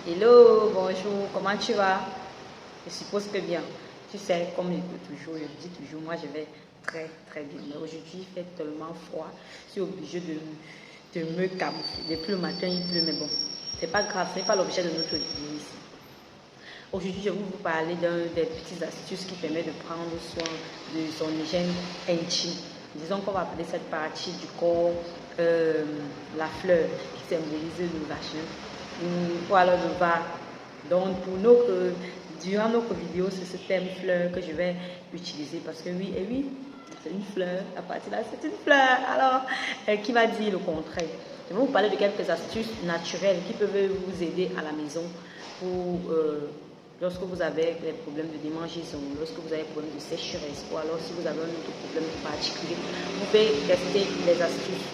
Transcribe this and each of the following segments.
Hello, bonjour, comment tu vas? Je suppose que bien. Tu sais, comme je dis toujours, moi je vais très très bien. Mais aujourd'hui, il fait tellement froid, je suis obligée de me camoufler. Depuis le matin, il pleut, mais bon, c'est pas grave, ce n'est pas l'objet de notre vidéo ici. Aujourd'hui, je vais vous parler des petites astuces qui permettent de prendre soin de son hygiène intime. Disons qu'on va appeler cette partie du corps la fleur qui symbolise le vagin ou alors le va. Donc, durant notre vidéo, c'est ce thème fleur que je vais utiliser parce que oui, et oui, c'est une fleur. À partir de là, c'est une fleur. Alors, qui va dire le contraire? Je vais vous parler de quelques astuces naturelles qui peuvent vous aider à la maison pour lorsque vous avez des problèmes de démangeaison, lorsque vous avez des problèmes de sécheresse ou alors si vous avez un autre problème particulier, vous pouvez tester les astuces.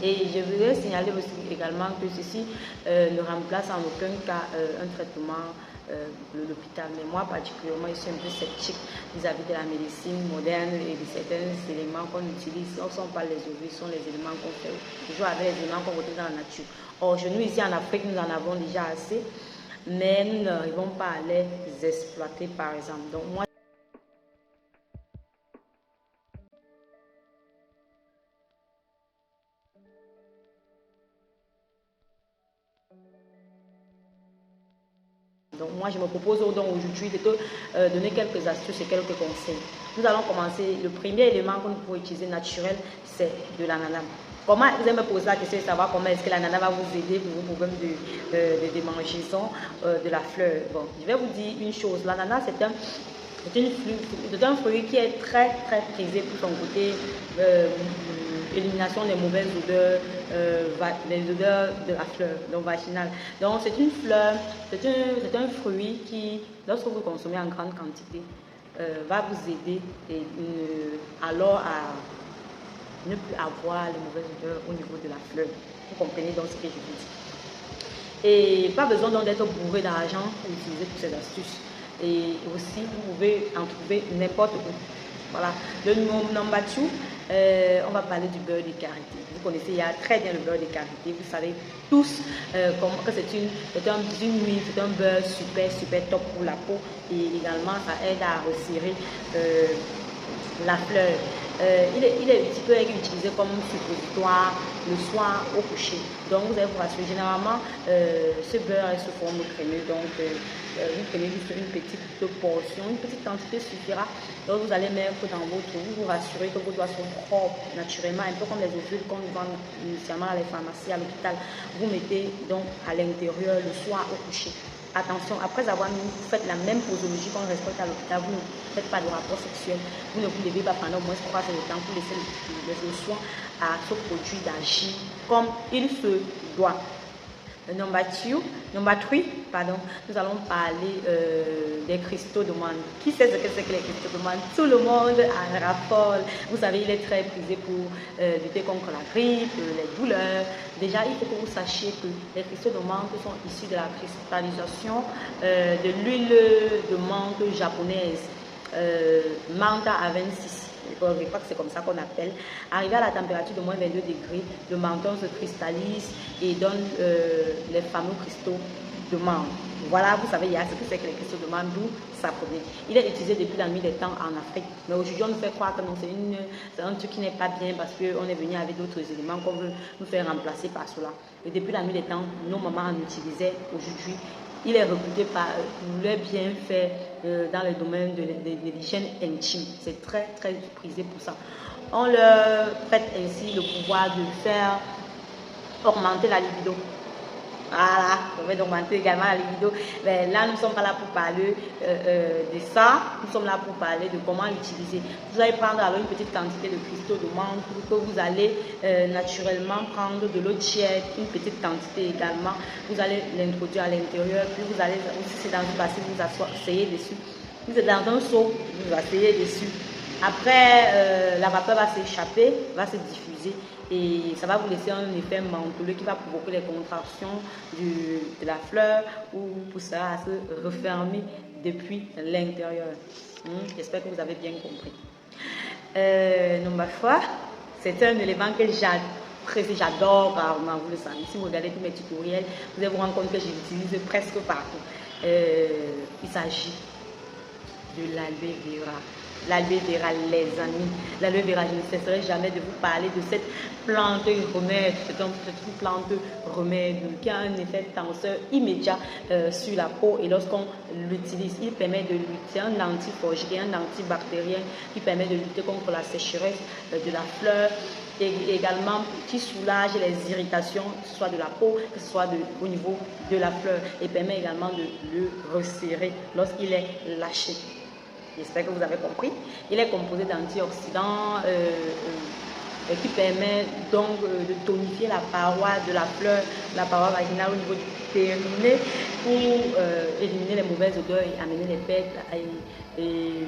Et je voudrais signaler aussi également que ceci ne remplace en aucun cas un traitement de l'hôpital. Mais moi particulièrement, je suis un peu sceptique vis-à-vis de la médecine moderne et de certains éléments qu'on utilise. Ce ne sont pas les ovules, ce sont les éléments qu'on fait toujours avec les éléments qu'on retrouve dans la nature. Or, chez nous ici en Afrique, nous en avons déjà assez, mais nous n'arrivons pas à les exploiter par exemple. Donc moi, je me propose aujourd'hui de te donner quelques astuces et quelques conseils. Nous allons commencer. Le premier élément que nous pouvons utiliser naturel, c'est de l'ananas. Comment, vous allez me poser la question de savoir comment est-ce que l'ananas va vous aider pour vos problèmes de démangeaison de la fleur. Bon, je vais vous dire une chose. L'ananas, c'est un fruit qui est très très prisé pour son côté élimination des mauvaises odeurs, les odeurs de la fleur, donc vaginale. Donc c'est une fleur, c'est un fruit qui, lorsque vous consommez en grande quantité, va vous aider alors à ne plus avoir les mauvaises odeurs au niveau de la fleur. Vous comprenez donc ce que je vous dis. Et pas besoin donc d'être bourré d'argent pour utiliser toutes ces astuces. Et aussi, vous pouvez en trouver n'importe où. Voilà. Le number 2, on va parler du beurre de karité. Vous connaissez, il y a très bien le beurre de karité. Vous savez tous que c'est une huile, c'est un beurre super, super top pour la peau. Et également, ça aide à resserrer la fleur. Il peut être utilisé comme suppositoire le soir au coucher. Donc vous allez vous rassurer. Généralement, ce beurre est sous forme crémeux. Donc vous prenez juste une petite portion, une petite quantité suffira. Donc vous allez mettre dans votre eau. Vous vous rassurez que vos doigts sont propres naturellement, un peu comme les ovules qu'on vend initialement à les pharmacies, à l'hôpital. Vous mettez donc à l'intérieur le soir au coucher. Attention, après avoir mis, vous faites la même posologie qu'on respecte à l'hôpital. Vous ne faites pas de rapport sexuel. Vous ne vous levez pas pendant au moins 3 heures de temps pour laisser le soin à ce produit d'agir comme il se doit. Number 3, pardon, nous allons parler des cristaux de menthe. Qui sait ce que c'est que les cristaux de menthe? Tout le monde en raffole. Vous savez, il est très prisé pour lutter contre la grippe, les douleurs. Déjà, il faut que vous sachiez que les cristaux de menthe sont issus de la cristallisation de l'huile de menthe japonaise, Manta à 26. Je crois que c'est comme ça qu'on appelle. Arrivé à la température de moins 22 degrés, le menton se cristallise et donne les fameux cristaux de menthe. Voilà, vous savez, il y a ce que c'est que les cristaux de menthe, d'où ça provient. Il est utilisé depuis la nuit des temps en Afrique. Mais aujourd'hui, on nous fait croire que non, c'est un truc qui n'est pas bien parce qu'on est venu avec d'autres éléments qu'on veut nous faire remplacer par cela. Et depuis la nuit des temps, nos mamans en utilisaient. Aujourd'hui, il est réputé pour les bienfaits dans le domaine de l'hygiène intime. C'est très, très prisé pour ça. On leur prête ainsi le pouvoir de faire augmenter la libido. Voilà, on va augmenter également la libido. Mais là, nous ne sommes pas là pour parler de ça. Nous sommes là pour parler de comment l'utiliser. Vous allez prendre alors une petite quantité de cristaux de menthe que vous allez naturellement prendre de l'eau tiède, une petite quantité également. Vous allez l'introduire à l'intérieur, puis vous allez, si c'est dans une bassine, vous asseyez dessus. Si c'est dans un seau, vous asseyez dessus. Après, la vapeur va s'échapper, va se diffuser et ça va vous laisser un effet mentholeux qui va provoquer les contractions de la fleur ou poussera à se refermer depuis l'intérieur. J'espère que vous avez bien compris. Number 4, c'est un élément que j'adore. pressée, j'adore carrément, vous le savez. Si vous regardez tous mes tutoriels, vous allez vous rendre compte que je l'utilise presque partout. Il s'agit de l'aloe vera. L'aloe vera, les amis. L'aloe vera, je ne cesserai jamais de vous parler de cette plante remède. C'est une plante remède qui a un effet tenseur immédiat sur la peau. Et lorsqu'on l'utilise, il permet de lutter, un antifongique, un antibactérien qui permet de lutter contre la sécheresse de la fleur. Et également qui soulage les irritations, que ce soit de la peau, que ce soit au niveau de la fleur. Et permet également de le resserrer lorsqu'il est lâché. J'espère que vous avez compris. Il est composé d'antioxydants qui permet donc de tonifier la paroi de la fleur, la paroi vaginale au niveau du périnée pour éliminer les mauvaises odeurs et amener les pertes et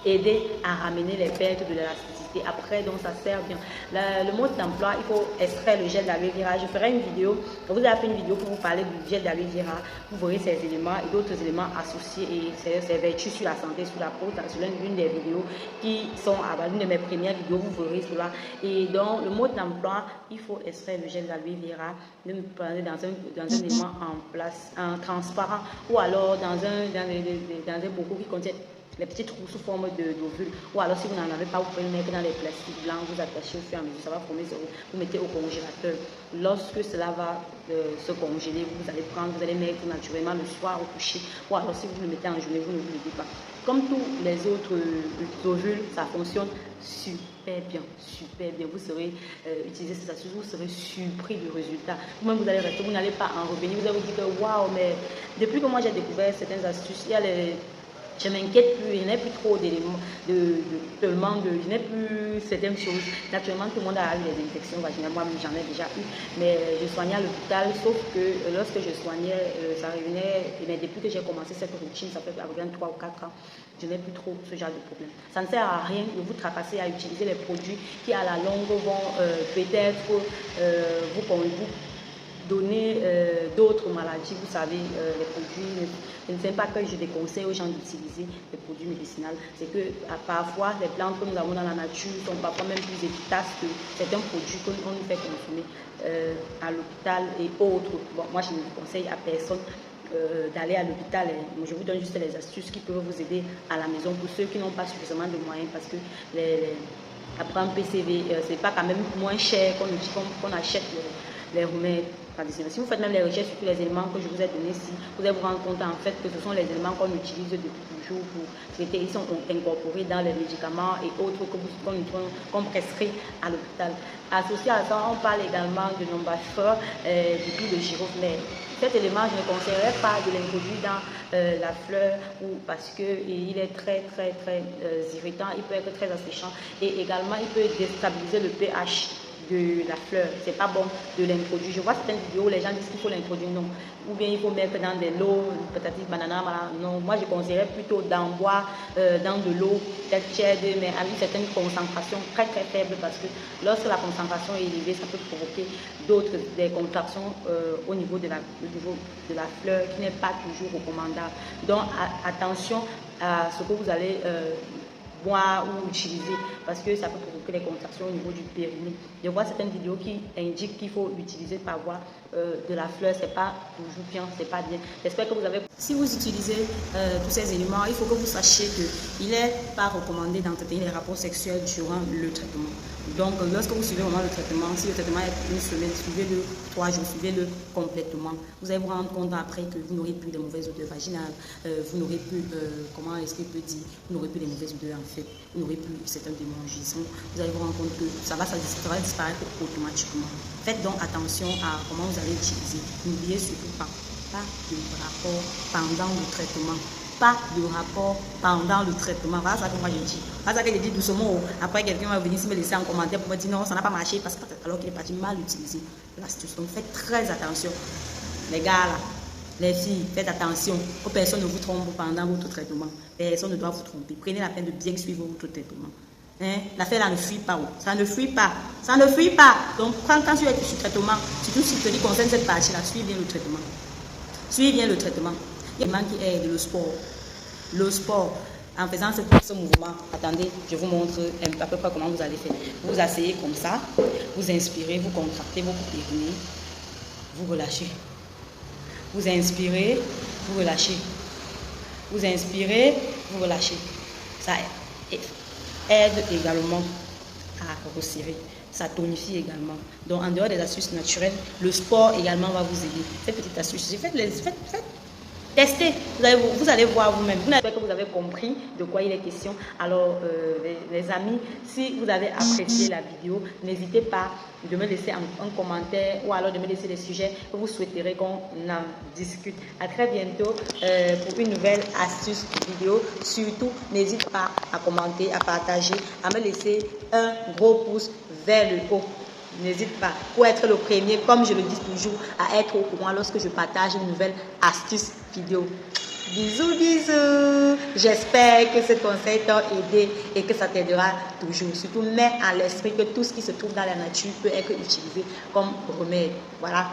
aider à ramener les pertes de l'élasticité. Après, donc ça sert bien. Le mode d'emploi, il faut extraire le gel d'aloe vera. Je ferai une vidéo, je vous ai fait une vidéo pour vous parler du gel d'aloe vera. Vous verrez ces éléments et d'autres éléments associés et ses vertus sur la santé, sur la peau. C'est l'une des vidéos qui sont à l'une de mes premières vidéos, vous verrez cela. Et donc, le mode d'emploi, il faut extraire le gel d'aloe vera, dans un élément en place, en transparent ou alors dans un bocaux qui contient les petits trous sous forme d'ovule, ou alors si vous n'en avez pas, vous pouvez le mettre dans les plastiques blancs, vous attachez au fur et à mesure, ça va former, vous mettez au congélateur. Lorsque cela va se congeler, vous allez mettre naturellement le soir au coucher, ou alors si vous le mettez en journée, vous ne vous le dites pas. Comme tous les autres ovules, ça fonctionne super bien, super bien. Vous serez utiliser ces astuces, vous serez surpris du résultat. Vous-même, vous allez rester, vous n'allez pas en revenir, vous allez vous dire que waouh, mais depuis que moi j'ai découvert certaines astuces, je ne m'inquiète plus, je n'ai plus trop d'éléments, je n'ai plus certaines choses. Naturellement, tout le monde a eu des infections vaginales, moi j'en ai déjà eu, mais je soignais à l'hôpital, sauf que lorsque je soignais, ça revenait, mais depuis que j'ai commencé cette routine, ça fait à peu près 3 ou 4 ans, je n'ai plus trop ce genre de problème. Ça ne sert à rien de vous tracasser à utiliser les produits qui à la longue vont peut-être vous donner d'autres maladies. Vous savez, les produits, je ne sais pas que je déconseille aux gens d'utiliser les produits médicinaux. C'est que parfois, les plantes que nous avons dans la nature sont parfois même plus efficaces que certains produits qu'on nous fait consommer à l'hôpital et autres. Bon, moi, je ne conseille à personne d'aller à l'hôpital. Je vous donne juste les astuces qui peuvent vous aider à la maison pour ceux qui n'ont pas suffisamment de moyens, parce que après un PCV, c'est pas quand même moins cher qu'on achète les remèdes traditionnels. Si vous faites même les recherches sur tous les éléments que je vous ai donnés ici, vous allez vous rendre compte en fait que ce sont les éléments qu'on utilise depuis toujours pour traiter. Ils sont incorporés dans les médicaments et autres qu'on prescrit à l'hôpital. Associé à ça, on parle également de nombafeur, du pli de girofle. Cet élément, je ne conseillerais pas de l'introduire dans la fleur parce qu'il est très irritant, il peut être très asséchant et également il peut déstabiliser le pH de la fleur. C'est pas bon de l'introduire. Je vois certaines vidéos où les gens disent qu'il faut l'introduire, non. Ou bien il faut mettre dans de l'eau, peut-être banana, non. Moi je conseillerais plutôt d'en boire dans de l'eau, peut-être tiède, mais à une certaine concentration très faible, parce que lorsque la concentration est élevée, ça peut provoquer des contractions au niveau de la fleur qui n'est pas toujours recommandable. Donc attention à ce que vous allez boire ou utiliser, parce que ça peut provoquer des contractions au niveau du périnée. Je vois certaines vidéos qui indiquent qu'il faut utiliser par voie de la fleur. C'est pas toujours bien, c'est pas bien. J'espère que vous avez... Si vous utilisez tous ces éléments, il faut que vous sachiez qu'il n'est pas recommandé d'entretenir les rapports sexuels durant le traitement. Donc lorsque vous suivez vraiment le traitement, si le traitement est une semaine, suivez-le 3 jours, suivez-le complètement. Vous allez vous rendre compte après que vous n'aurez plus de mauvaises odeurs vaginales, vous n'aurez plus, comment est-ce que je peux dire, vous n'aurez plus de mauvaises odeurs en fait, vous n'aurez plus certains démangissements. Vous allez vous rendre compte que ça va disparaître automatiquement. Faites donc attention à comment vous allez utiliser. N'oubliez surtout pas de rapport pendant le traitement. Pas de rapport pendant le traitement. Voilà ça que moi je dis. Voilà ça que je dis doucement. Après, quelqu'un va venir me laisser en commentaire pour me dire non, ça n'a pas marché, parce que alors qu'il est parti mal utiliser l'astuce. Donc faites très attention. Les gars là, les filles, faites attention que personne ne vous trompe pendant votre traitement. Personne ne doit vous tromper. Prenez la peine de bien suivre votre traitement. L'affaire là ne fuit pas. Ça ne fuit pas. Ça ne fuit pas. Donc quand tu es sur traitement, surtout si tu te dis concerne cette partie là, suis bien le traitement. Suis bien le traitement. Il manque qui est le sport. Le sport. En faisant ce mouvement, attendez, je vous montre à peu près comment vous allez faire. Vous vous asseyez comme ça, vous inspirez, vous contractez vos poitrines, vous relâchez. Vous inspirez, vous relâchez. Vous inspirez, vous relâchez. Ça aide également à resserrer. Ça tonifie également. Donc, en dehors des astuces naturelles, le sport également va vous aider. Ces petites astuces, faites testez. Vous allez voir vous-même. Vous n'avez pas que vous avez compris de quoi il est question. Alors, les amis, si vous avez apprécié la vidéo, n'hésitez pas de me laisser un commentaire ou alors de me laisser des sujets que vous souhaiterez qu'on en discute. À très bientôt pour une nouvelle astuce vidéo. Surtout, n'hésitez pas à commenter, à partager, à me laisser un gros pouce vers le haut. N'hésite pas pour être le premier, comme je le dis toujours, à être au courant lorsque je partage une nouvelle astuce vidéo. Bisous, bisous. J'espère que ce conseil t'a aidé et que ça t'aidera toujours. Surtout, mets à l'esprit que tout ce qui se trouve dans la nature peut être utilisé comme remède. Voilà.